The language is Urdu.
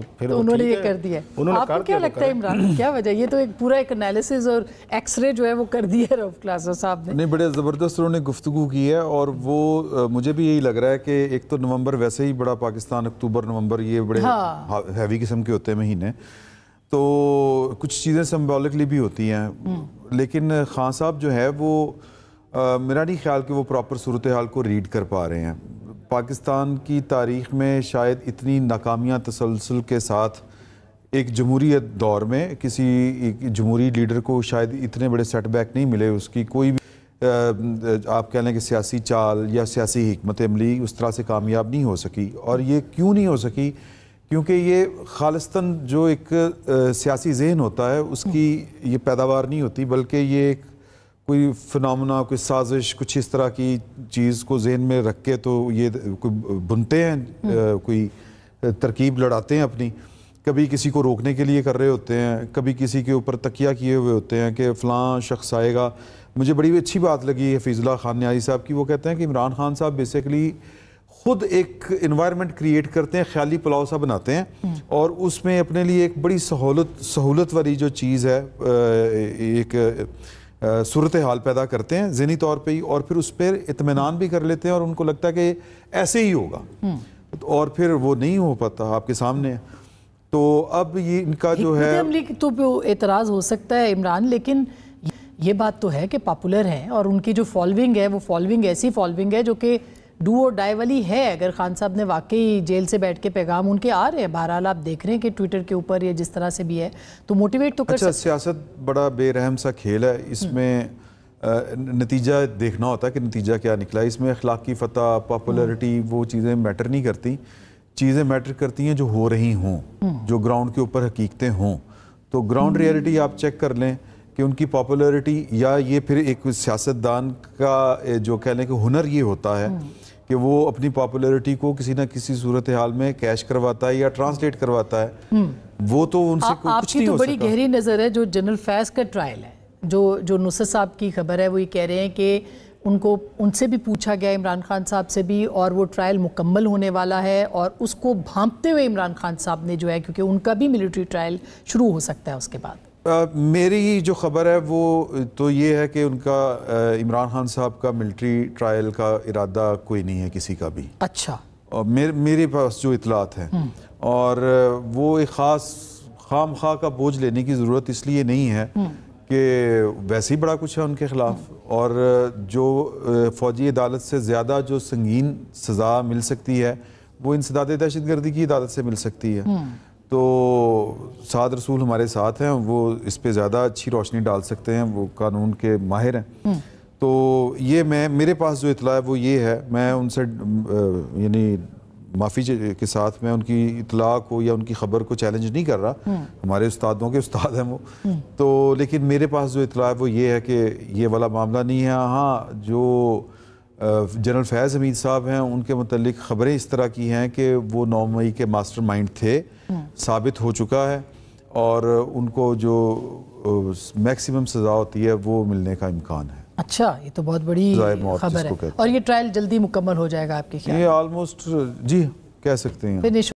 تو پھر انہوں نے یہ کر دیا. آپ کو کیا لگتا ہے عمران, کیا وجہ؟ یہ تو ایک پورا ایک انالیسز اور ایکس رے جو ہے وہ کر دیا ہے رؤف کلاسر صاحب نے. نہیں, بڑے زبردست انہوں نے گفتگو کی ہے, اور وہ مجھے بھی یہی لگ رہا ہے کہ ایک تو نومبر ویسے ہی بڑا پاکستان, اکتوبر نومبر یہ بڑے ہیوی قسم کے ہوتے ہیں مہینے, تو کچھ چیزیں سمبولکلی بھی ہوتی ہیں, لیکن خان صاحب جو ہے وہ میرا نہیں خیال کہ وہ پراپر صورتحال کو ریڈ کر پا رہے ہیں. پاکستان کی تاریخ میں شاید اتنی ناکامیاں تسلسل کے ساتھ ایک جمہوریت دور میں کسی جمہوری لیڈر کو شاید اتنے بڑے سیٹ بیک نہیں ملے. اس کی کوئی بھی آپ کہہ لیں کہ سیاسی چال یا سیاسی حکمت عملی اس طرح سے کامیاب نہیں ہو سکی. اور یہ کیوں نہیں ہو سکی؟ کیونکہ یہ خالصتاً جو ایک سیاسی ذہن ہوتا ہے اس کی یہ پیداوار نہیں ہوتی, بلکہ یہ ایک کوئی فنامنا, کوئی سازش, کچھ اس طرح کی چیز کو ذہن میں رکھ کے تو یہ کوئی بنتے ہیں, کوئی ترکیب لڑاتے ہیں اپنی. کبھی کسی کو روکنے کے لیے کر رہے ہوتے ہیں, کبھی کسی کے اوپر تکیہ کیے ہوئے ہوتے ہیں کہ فلاں شخص آئے گا. مجھے بڑی اچھی بات لگی حفیظ اللہ خان نیازی صاحب کی, وہ کہتے ہیں کہ عمران خان صاحب بیسیکلی خود ایک انوائرمنٹ کریٹ کرتے ہیں, خیالی پلاؤ سا بناتے ہیں, اور اس میں اپنے لیے ایک بڑی سہولت والی جو چیز ہے ایک صورتحال پیدا کرتے ہیں ذہنی طور پہ ہی, اور پھر اس پہ اطمینان بھی کر لیتے ہیں, اور ان کو لگتا ہے کہ ایسے ہی ہوگا, اور پھر وہ نہیں ہو پاتا آپ کے سامنے. تو اب یہ ان کا جو ہے عملی تو اعتراض ہو سکتا ہے عمران, لیکن یہ بات تو ہے کہ پاپولر ہیں, اور ان کی جو فالوئنگ ہے وہ فالوئنگ ایسی فالوئنگ ہے جو کہ ڈو اور ڈائی والی ہے. اگر خان صاحب نے واقعی جیل سے بیٹھ کے پیغام ان کے آ رہے ہیں, بہرحال آپ دیکھ رہے ہیں کہ ٹویٹر کے اوپر یا جس طرح سے بھی ہے, تو موٹیویٹ تو کر سکتے. سیاست بڑا بے رحم سا کھیل ہے, اس میں نتیجہ دیکھنا ہوتا ہے کہ نتیجہ کیا نکلا. اس میں اخلاقی فتح, پاپولرٹی, وہ چیزیں میٹر نہیں کرتی. چیزیں میٹر کرتی ہیں جو ہو رہی ہوں, جو گراؤنڈ کے اوپر حقیقتیں ہوں. تو گراؤنڈ ریئلٹی آپ چیک کر لیں کہ ان کی پاپولرٹی, یا یہ پھر ایک سیاستدان کا جو کہہ لیں کہ ہنر یہ ہوتا ہے کہ وہ اپنی پاپولرٹی کو کسی نہ کسی صورتحال میں کیش کرواتا ہے یا ٹرانسلیٹ کرواتا ہے. وہ تو ان سے کچھ نہیں ہو سکتا. آپ کی تو بڑی گہری نظر ہے جو جنرل فیض کا ٹرائل ہے, جو نصرت صاحب کی خبر ہے, وہ یہ کہہ رہے ہیں کہ ان سے بھی پوچھا گیا, عمران خان صاحب سے بھی, اور وہ ٹرائل مکمل ہونے والا ہے, اور اس کو بھانپتے ہوئے عمران خان صاحب نے جو ہے, کیونکہ ان کا بھی ملٹری ٹرائل شروع ہو سکتا ہے اس کے بعد. میری جو خبر ہے وہ تو یہ ہے کہ ان کا عمران خان صاحب کا ملٹری ٹرائل کا ارادہ کوئی نہیں ہے کسی کا بھی. اچھا. میرے پاس جو اطلاعات ہیں, اور وہ ایک خاص خام خواہ کا بوجھ لینے کی ضرورت اس لیے نہیں ہے کہ ویسے ہی بڑا کچھ ہے ان کے خلاف, اور جو فوجی عدالت سے زیادہ جو سنگین سزا مل سکتی ہے وہ انسداد دہشت گردی کی عدالت سے مل سکتی ہے. تو سعد رسول ہمارے ساتھ ہیں, وہ اس پہ زیادہ اچھی روشنی ڈال سکتے ہیں, وہ قانون کے ماہر ہیں. تو یہ میرے پاس جو اطلاع ہے وہ یہ ہے, میں ان سے یعنی معافی کے ساتھ میں ان کی اطلاع کو یا ان کی خبر کو چیلنج نہیں کر رہا, ہمارے استادوں کے استاد ہیں وہ. تو لیکن میرے پاس جو اطلاع ہے وہ یہ ہے کہ یہ والا معاملہ نہیں ہے. ہاں, جو جنرل فیض حمید صاحب ہیں ان کے متعلق خبریں اس طرح کی ہیں کہ وہ 9 مئی کے ماسٹر مائنڈ تھے, ثابت ہو چکا ہے, اور ان کو جو میکسیمم سزا ہوتی ہے وہ ملنے کا امکان ہے. اچھا, یہ تو بہت بڑی خبر ہے. اور یہ ٹرائل جلدی مکمل ہو جائے گا آپ کے خیال؟ یہ آلموسٹ جی کہہ سکتے ہیں.